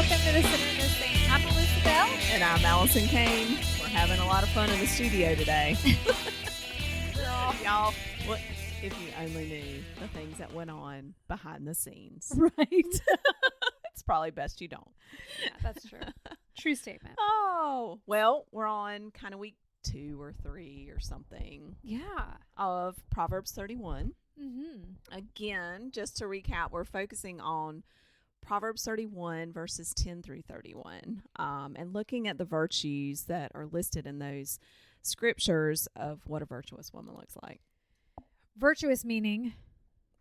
Welcome to the Sinner and the Saint. I'm Melissa Bell. And I'm Allison Kane. We're having a lot of fun in the studio today. Y'all, what if you only knew the things that went on behind the scenes? Right. It's probably best you don't. Yeah, that's true. True statement. Oh, well, we're on kind of week 2 or 3 or something Yeah. of Proverbs 31. Mm-hmm. Again, just to recap, we're focusing on Proverbs 31 verses 10 through 31 and looking at the virtues that are listed in those scriptures of what a virtuous woman looks like. Virtuous meaning?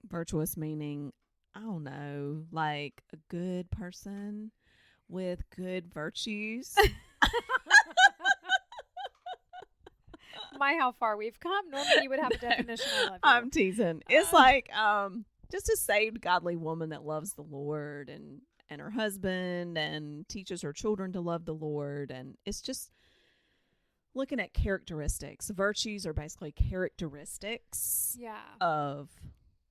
Virtuous meaning, I don't know, like a good person with good virtues. My, how far we've come. Normally you would have a definition. I love you. I'm teasing. It's like just a saved, godly woman that loves the Lord and her husband and teaches her children to love the Lord. And it's just looking at characteristics. Virtues are basically characteristics of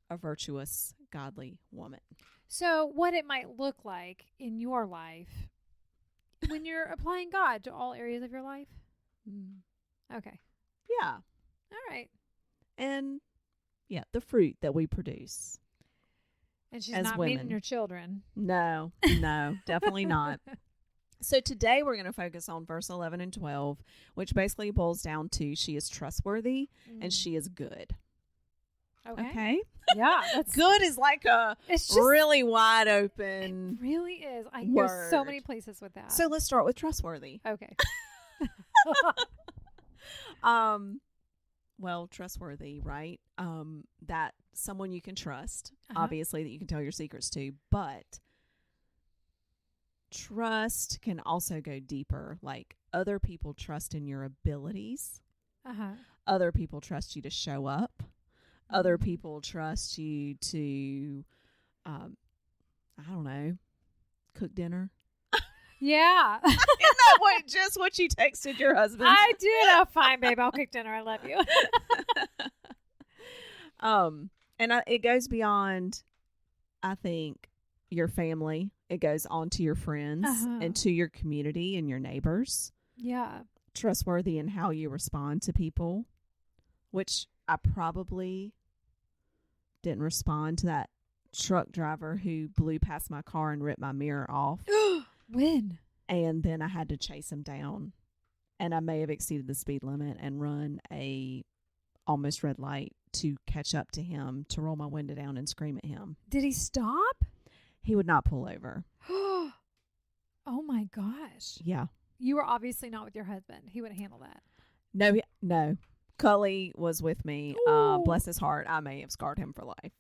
a virtuous, godly woman. So what it might look like in your life when you're applying God to all areas of your life? Okay. Yeah. All right. And yeah, the fruit that we produce. And she's as not women. meaning your children. No, definitely not. So today we're going to focus on verse 11 and 12, which basically boils down to she is trustworthy and she is good. Okay? Yeah. Good is like a It's just really wide open. It really is. I can go so word. many places with that. So let's start with trustworthy. Okay. Well, trustworthy, right? That someone you can trust, Uh-huh. obviously, that you can tell your secrets to, but trust can also go deeper. Like other people trust in your abilities. Uh-huh. Other people trust you to show up. Other people trust you to, I don't know, cook dinner. Yeah. Isn't that just what you texted your husband? I did. Oh, fine, babe. I'll cook dinner. I love you. It goes beyond, I think, your family. It goes on to your friends and to your community and your neighbors. Yeah. Trustworthy in how you respond to people, which I probably didn't respond to that truck driver who blew past my car and ripped my mirror off. When? And then I had to chase him down. And I may have exceeded the speed limit and run a almost red light to catch up to him, to roll my window down and scream at him. Did he stop? He would not pull over. Oh my gosh. Yeah. You were obviously not with your husband. He wouldn't handle that. No. Cully was with me. Ooh. Bless his heart. I may have scarred him for life.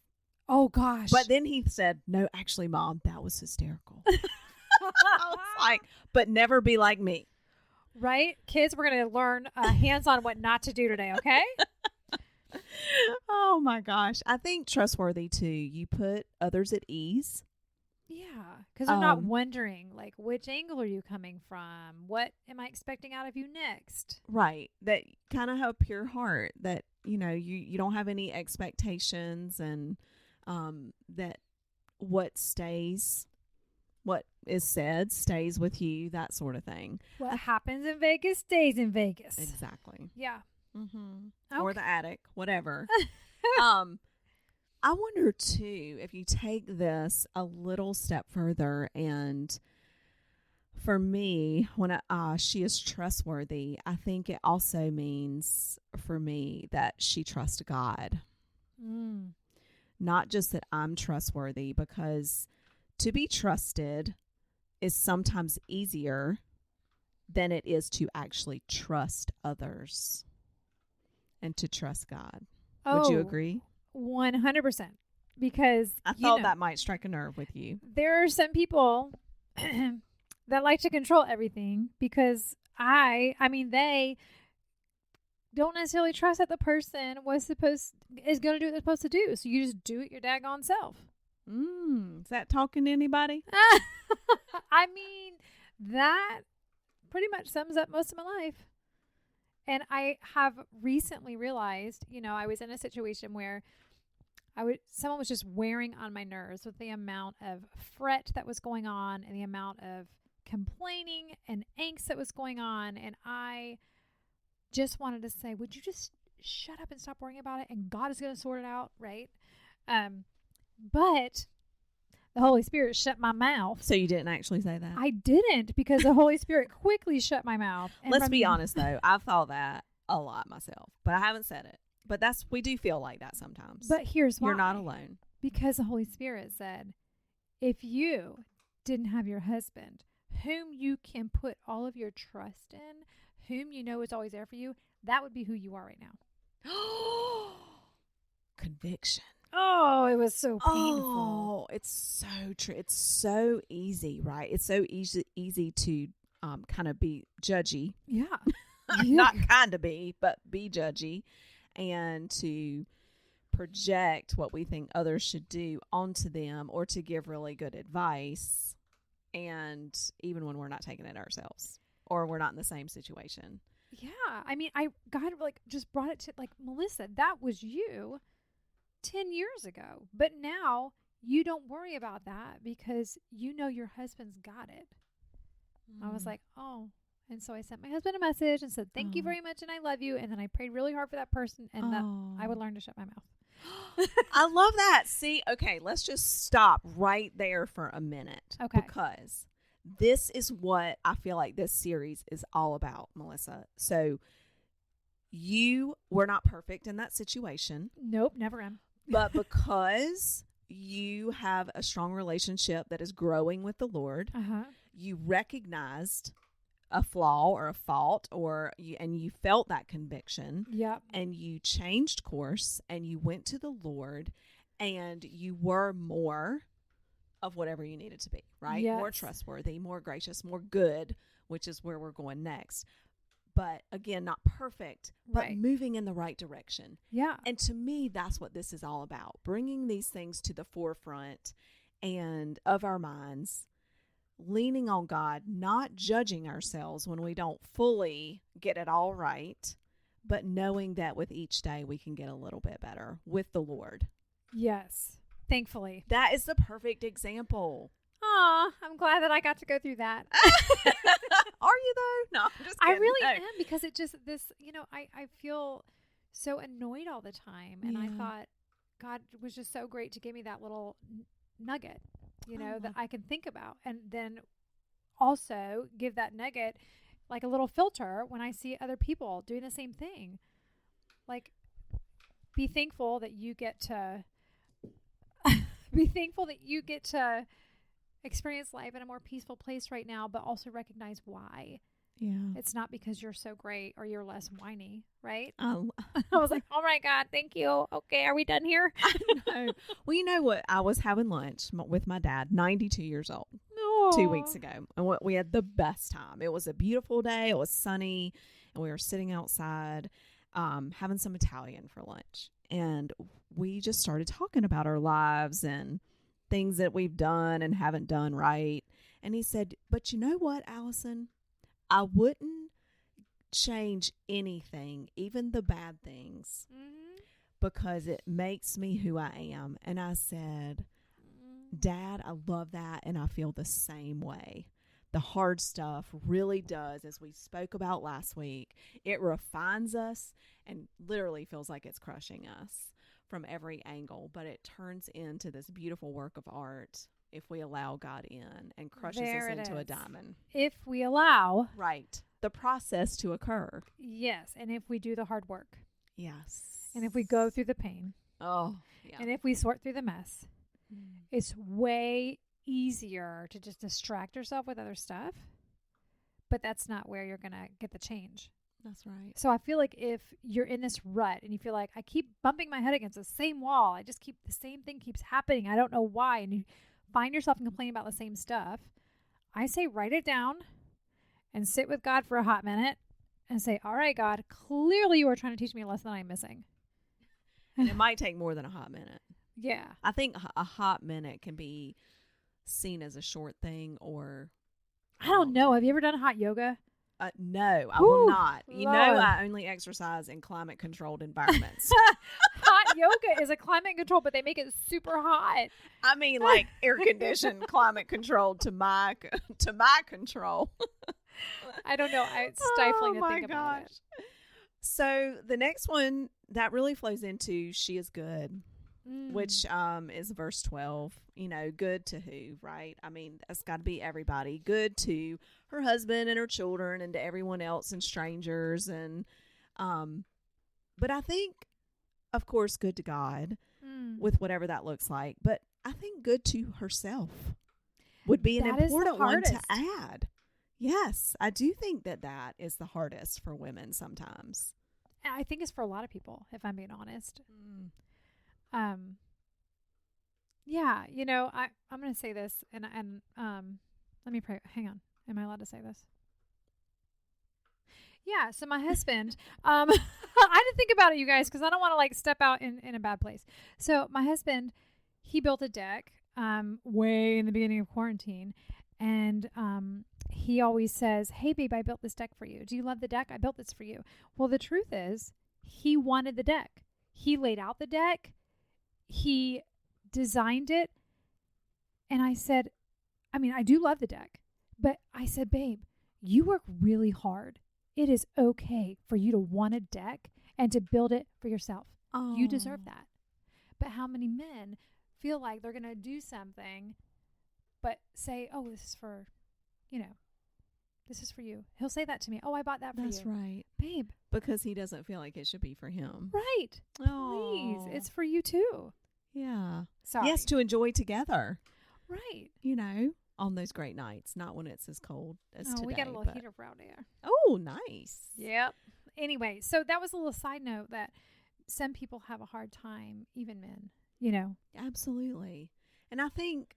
Oh gosh. But then he said, no, actually, Mom, that was hysterical. I was like, but never be like me. Right? Kids, we're going to learn hands-on what not to do today, okay? Oh my gosh. I think trustworthy too. You put others at ease. Yeah. Because they're not wondering, like, which angle are you coming from? What am I expecting out of you next? Right. That kind of have a pure heart, that, you don't have any expectations, and that what is said stays with you, that sort of thing. What happens in Vegas stays in Vegas. Exactly. Yeah. Mm-hmm. Okay. Or the attic, whatever. I wonder too, if you take this a little step further, and for me, when she is trustworthy, I think it also means for me that she trusts God. Not just that I'm trustworthy, because to be trusted is sometimes easier than it is to actually trust others and to trust God. Would you agree? 100%. Because I thought that might strike a nerve with you. There are some people that like to control everything, because they don't necessarily trust that the person is going to do what they're supposed to do. So you just do it your daggone self. Is that talking to anybody? I mean, that pretty much sums up most of my life. And I have recently realized, I was in a situation where someone was just wearing on my nerves with the amount of fret that was going on and the amount of complaining and angst that was going on. And I just wanted to say, would you just shut up and stop worrying about it? And God is going to sort it out, right? But the Holy Spirit shut my mouth. So you didn't actually say that? I didn't, because the Holy Spirit quickly shut my mouth. And Let's be honest, though. I've thought that a lot myself, but I haven't said it. But we do feel like that sometimes. But here's why. You're not alone. Because the Holy Spirit said, if you didn't have your husband, whom you can put all of your trust in, whom you know is always there for you, that would be who you are right now. Conviction. Oh, it was so painful. Oh, it's so true. It's so easy, right? It's so easy to kind of be judgy. Yeah. Not kind of be, but be judgy, and to project what we think others should do onto them, or to give really good advice, and even when we're not taking it ourselves or we're not in the same situation. Yeah. I mean, God just brought it to, Melissa, that was you 10 years ago. But now you don't worry about that because you know your husband's got it. I was like, oh. And so I sent my husband a message and said, thank you very much and I love you. And then I prayed really hard for that person and that I would learn to shut my mouth. I love that. See, okay, let's just stop right there for a minute. Okay. Because this is what I feel like this series is all about, Melissa. So you were not perfect in that situation. Nope, never am. But because you have a strong relationship that is growing with the Lord, you recognized a flaw or a fault, and you felt that conviction. Yep. And you changed course and you went to the Lord and you were more of whatever you needed to be, right? Yes. More trustworthy, more gracious, more good, which is where we're going next. But again, not perfect, but right. moving in the right direction. Yeah. And to me, that's what this is all about. Bringing these things to the forefront and of our minds, leaning on God, not judging ourselves when we don't fully get it all right, but knowing that with each day we can get a little bit better with the Lord. Yes. Thankfully. That is the perfect example. Aw, I'm glad that I got to go through that. Are you though? No, I'm just kidding. I really No. am, because it just, I feel so annoyed all the time. And I thought God was just so great to give me that little nugget, that I can think about. And then also give that nugget like a little filter when I see other people doing the same thing. Like, be thankful that you get to experience life in a more peaceful place right now, but also recognize why. Yeah. It's not because you're so great or you're less whiny, right? I was like, all right, God, thank you. Okay, are we done here? know. Well, you know what? I was having lunch with my dad, 92 years old, 2 weeks ago. And we had the best time. It was a beautiful day. It was sunny. And we were sitting outside having some Italian for lunch. And we just started talking about our lives and things that we've done and haven't done right. And he said, but you know what, Allison? I wouldn't change anything, even the bad things, because it makes me who I am. And I said, Dad, I love that. And I feel the same way. The hard stuff really does, as we spoke about last week, it refines us and literally feels like it's crushing us from every angle, but it turns into this beautiful work of art if we allow God in and crushes us into a diamond. If we allow. Right. The process to occur. Yes. And if we do the hard work. Yes. And if we go through the pain. Oh, yeah. And if we sort through the mess. It's way easier to just distract yourself with other stuff. But that's not where you're going to get the change. That's right. So I feel like if you're in this rut and you feel like I keep bumping my head against the same wall, the same thing keeps happening, I don't know why, and you find yourself complaining about the same stuff, I say write it down and sit with God for a hot minute and say, all right, God, clearly you are trying to teach me a lesson that I'm missing. And it might take more than a hot minute. Yeah. I think a hot minute can be seen as a short thing, or I don't know. Have you ever done hot yoga? No, I will Whew, not. You know, Lord. I only exercise in climate controlled environments. Hot yoga is a climate control, but they make it super hot. I mean, like air conditioned, climate controlled to my control. I don't know. It's stifling Oh to my think about it. gosh. So the next one that really flows into she is good, which is verse 12. You know, good to who, right? I mean, that's got to be everybody. Good to her husband and her children and to everyone else and strangers. And but I think, of course, good to God with whatever that looks like. But I think good to herself would be an important one to add. Yes, I do think that is the hardest for women sometimes. I think it's for a lot of people, if I'm being honest. Yeah, you know, I'm going to say this, and let me pray. Hang on. Am I allowed to say this? Yeah, so my husband, I had to think about it, you guys, because I don't want to, like, step out in a bad place. So my husband, he built a deck way in the beginning of quarantine, and he always says, hey, babe, I built this deck for you. Do you love the deck? I built this for you. Well, the truth is, he wanted the deck. He laid out the deck. He designed it. And I said, I mean, I do love the deck. But I said, babe, you work really hard. It is okay for you to want a deck and to build it for yourself. Oh. You deserve that. But how many men feel like they're going to do something but say, oh, this is for, you know, this is for you. He'll say that to me. Oh, I bought that for you. That's right. Babe. Because he doesn't feel like it should be for him. Right. Oh. Please. It's for you too. Yeah. Sorry. Yes, to enjoy together. Right. You know, on those great nights, not when it's as cold as today. We got a little heater around here. Oh, nice. Yep. Anyway, so that was a little side note that some people have a hard time, even men, you know. Absolutely. And I think,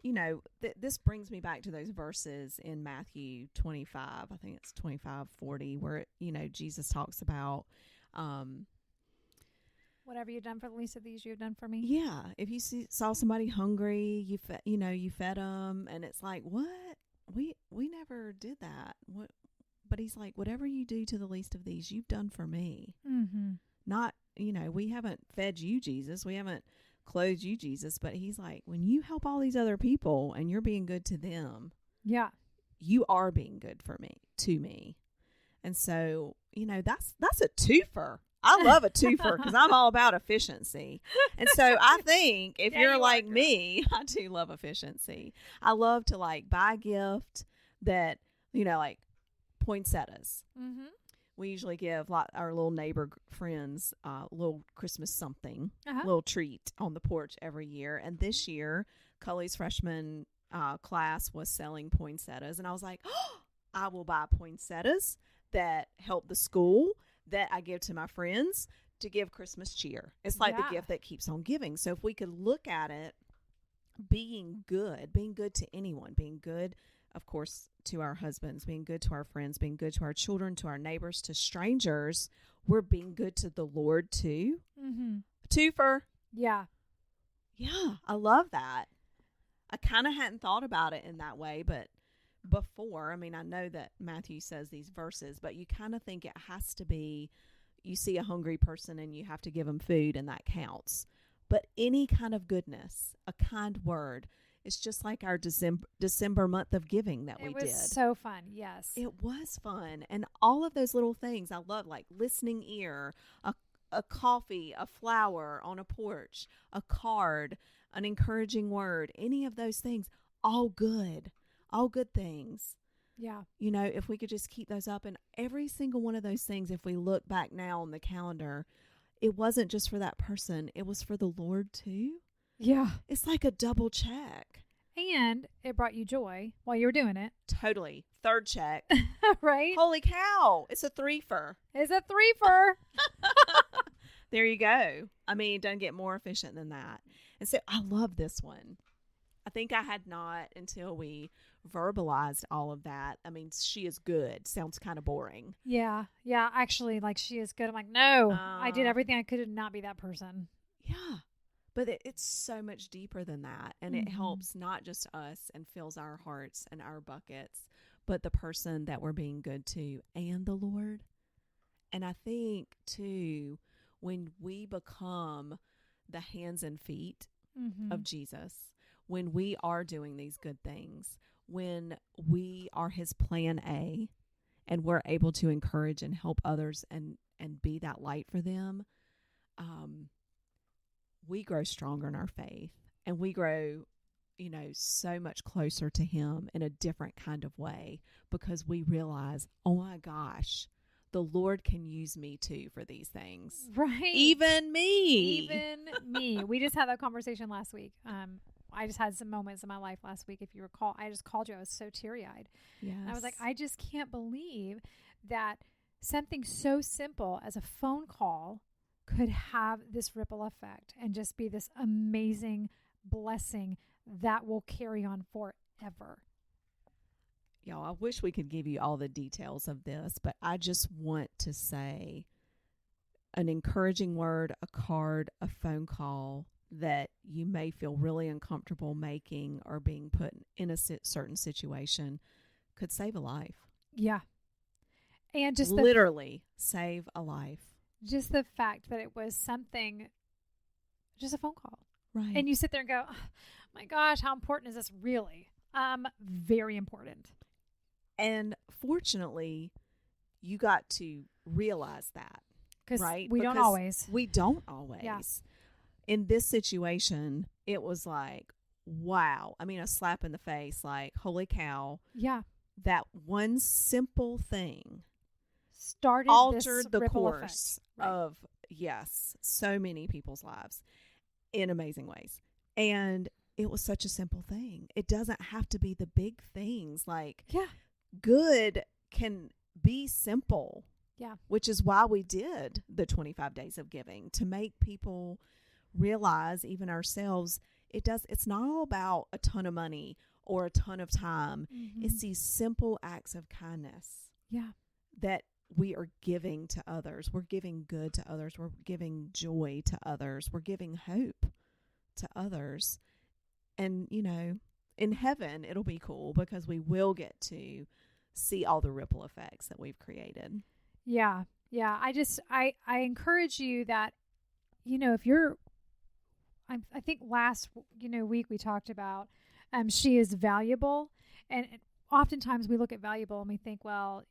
you know, this brings me back to those verses in Matthew 25. I think it's 25:40, where, you know, Jesus talks about whatever you've done for the least of these, you've done for me. Yeah. If you saw somebody hungry, you fed them, and it's like, what? We never did that. What? But he's like, whatever you do to the least of these, you've done for me. Mm-hmm. Not, you know, we haven't fed you, Jesus. We haven't clothed you, Jesus. But he's like, when you help all these other people and you're being good to them, yeah, you are being good to me. And so, you know, that's a twofer. I love a twofer because I'm all about efficiency. And so I think if you're like me, I do love efficiency. I love to like buy a gift that, you know, like poinsettias. Mm-hmm. We usually give our little neighbor friends a little Christmas something, little treat on the porch every year. And this year, Cully's freshman class was selling poinsettias. And I was like, oh, I will buy poinsettias that help the school, that I give to my friends to give Christmas cheer. It's like the gift that keeps on giving. So if we could look at it being good to anyone, being good, of course, to our husbands, being good to our friends, being good to our children, to our neighbors, to strangers, we're being good to the Lord too. Mm-hmm. Twofer. Yeah. Yeah, I love that. I kind of hadn't thought about it in that way, but before, I mean, I know that Matthew says these verses, but you kind of think it has to be, you see a hungry person and you have to give them food and that counts. But any kind of goodness, a kind word, it's just like our December month of giving that we did. It was so fun, yes. It was fun. And all of those little things I love, like listening ear, a coffee, a flower on a porch, a card, an encouraging word, any of those things, all good. All good things. Yeah. You know, if we could just keep those up, and every single one of those things, if we look back now on the calendar, it wasn't just for that person. It was for the Lord too. Yeah. It's like a double check. And it brought you joy while you were doing it. Totally. Third check. Right? Holy cow. It's a threefer. It's a threefer. There you go. I mean, it doesn't get more efficient than that. And so I love this one. I think I had not until we verbalized all of that. I mean, she is good. Sounds kind of boring. Yeah. Yeah. Actually, like, she is good. I'm like, no, I did everything I could to not be that person. Yeah. But it's so much deeper than that. And it helps not just us and fills our hearts and our buckets, but the person that we're being good to and the Lord. And I think, too, when we become the hands and feet of Jesus, when we are doing these good things, when we are his plan A and we're able to encourage and help others and be that light for them, we grow stronger in our faith, and we grow, so much closer to him in a different kind of way, because we realize, oh my gosh, the Lord can use me too for these things. Right. Even me. Even me. We just had that conversation last week. I just had some moments in my life last week. If you recall, I just called you. I was so teary-eyed. Yes. And I was like, I just can't believe that something so simple as a phone call could have this ripple effect and just be this amazing blessing that will carry on forever. Y'all, I wish we could give you all the details of this, but I just want to say an encouraging word, a card, a phone call that you may feel really uncomfortable making or being put in a certain situation could save a life. Yeah. And just literally save a life. Just the fact that it was something, just a phone call. Right. And you sit there and go, oh, my gosh, how important is this really? Very important. And fortunately, you got to realize that. Right? We don't always. We don't always. Yeah. In this situation, it was like, wow. I mean, a slap in the face, like, holy cow. Yeah. That one simple thing altered the course of, yes, so many people's lives in amazing ways. And it was such a simple thing. It doesn't have to be the big things. Like, good can be simple. Yeah. Which is why we did the 25 days of giving, to make people realize, even ourselves, it's not all about a ton of money or a ton of time. Mm-hmm. It's these simple acts of kindness. Yeah. That we are giving to others. We're giving good to others. We're giving joy to others. We're giving hope to others. And, in heaven, it'll be cool because we will get to see all the ripple effects that we've created. Yeah. Yeah. I encourage you that, if you're, I think last, week we talked about, she is valuable. And oftentimes we look at valuable and we think, well,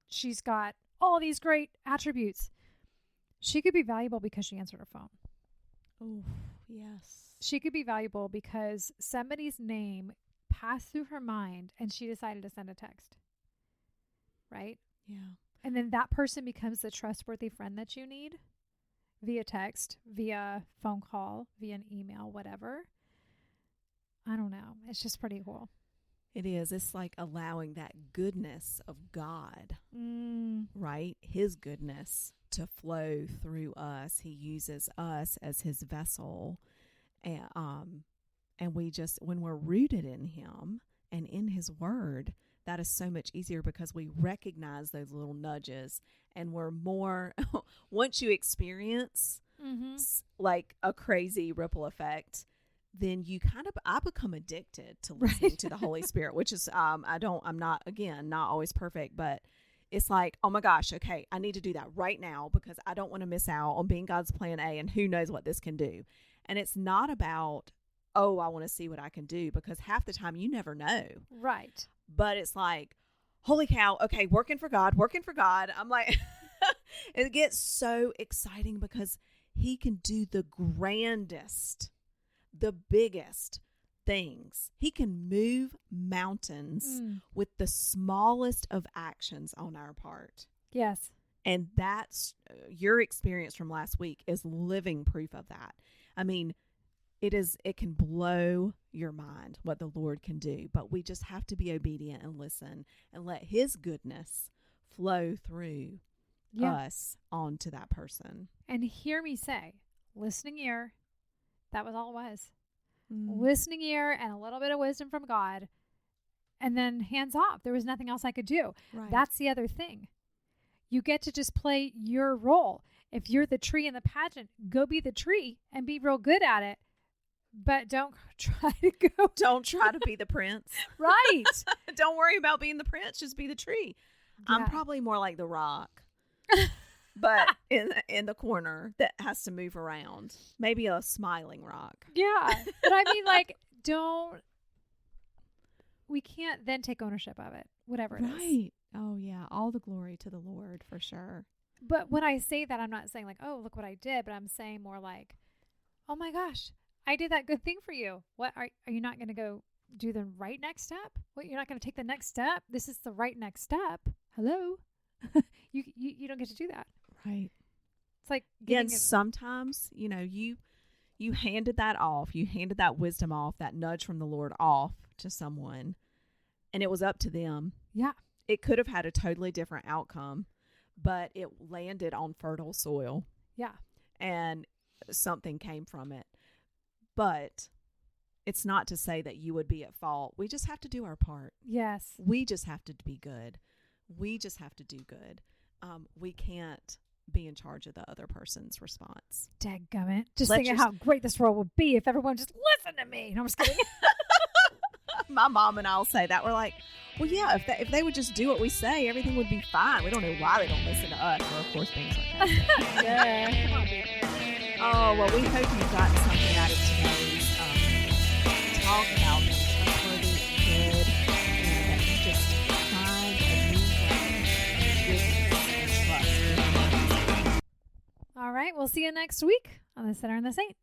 she's got all these great attributes. She could be valuable because she answered her phone. Oh, yes. She could be valuable because somebody's name passed through her mind and she decided to send a text. Right? Yeah. And then that person becomes the trustworthy friend that you need via text, via phone call, via an email, whatever. I don't know. It's just pretty cool. It is. It's like allowing that goodness of God, right? His goodness to flow through us. He uses us as his vessel. And we just, when we're rooted in him and in his word, that is so much easier because we recognize those little nudges, and we're more, once you experience like a crazy ripple effect, then you I become addicted to listening to the Holy Spirit, which is, I'm not always perfect, but it's like, oh my gosh, okay, I need to do that right now because I don't want to miss out on being God's plan A, and who knows what this can do. And it's not about, oh, I want to see what I can do, because half the time you never know. Right. But it's like, holy cow, okay, working for God. I'm like, it gets so exciting because he can do the grandest, the biggest things. He can move mountains with the smallest of actions on our part. Yes. And that's your experience from last week is living proof of that. I mean, it can blow your mind what the Lord can do, but we just have to be obedient and listen and let his goodness flow through us onto that person. And hear me say, listening ear, that was all it was. Listening ear and a little bit of wisdom from God, and then hands off. There was nothing else I could do. Right. That's the other thing. You get to just play your role. If you're the tree in the pageant, go be the tree and be real good at it. But don't try to go Don't try to be the prince. right. Don't worry about being the prince. Just be the tree. I'm Yeah. probably more like the rock, but in the corner that has to move around. Maybe a smiling rock. Yeah. But I mean, like, we can't then take ownership of it, whatever it is. Right. Oh, yeah. All the glory to the Lord for sure. But when I say that, I'm not saying like, oh, look what I did, but I'm saying more like, oh my gosh, I did that good thing for you. What are you not going to go do the right next step? What, you're not going to take the next step? This is the right next step. Hello? you don't get to do that. Right. It's like And sometimes, you handed that off. You handed that wisdom off, that nudge from the Lord off to someone, and it was up to them. Yeah. It could have had a totally different outcome, but it landed on fertile soil. Yeah. And something came from it. But it's not to say that you would be at fault. We just have to do our part. Yes. We just have to be good. We just have to do good. We can't be in charge of the other person's response. Dadgummit. Just Let's thinking how great this world would be if everyone just listened to me. No, I'm just kidding. My mom and I'll say that. We're like, well, yeah, if they would just do what we say, everything would be fine. We don't know why they don't listen to us. We're, of course, being sarcastic. Yeah. Come on, baby. Oh, well, we hope you've gotten something out of today's talk about being trustworthy and good, and that you just find a new way of goodness and trust. All right. We'll see you next week on The Sinner and the Saint.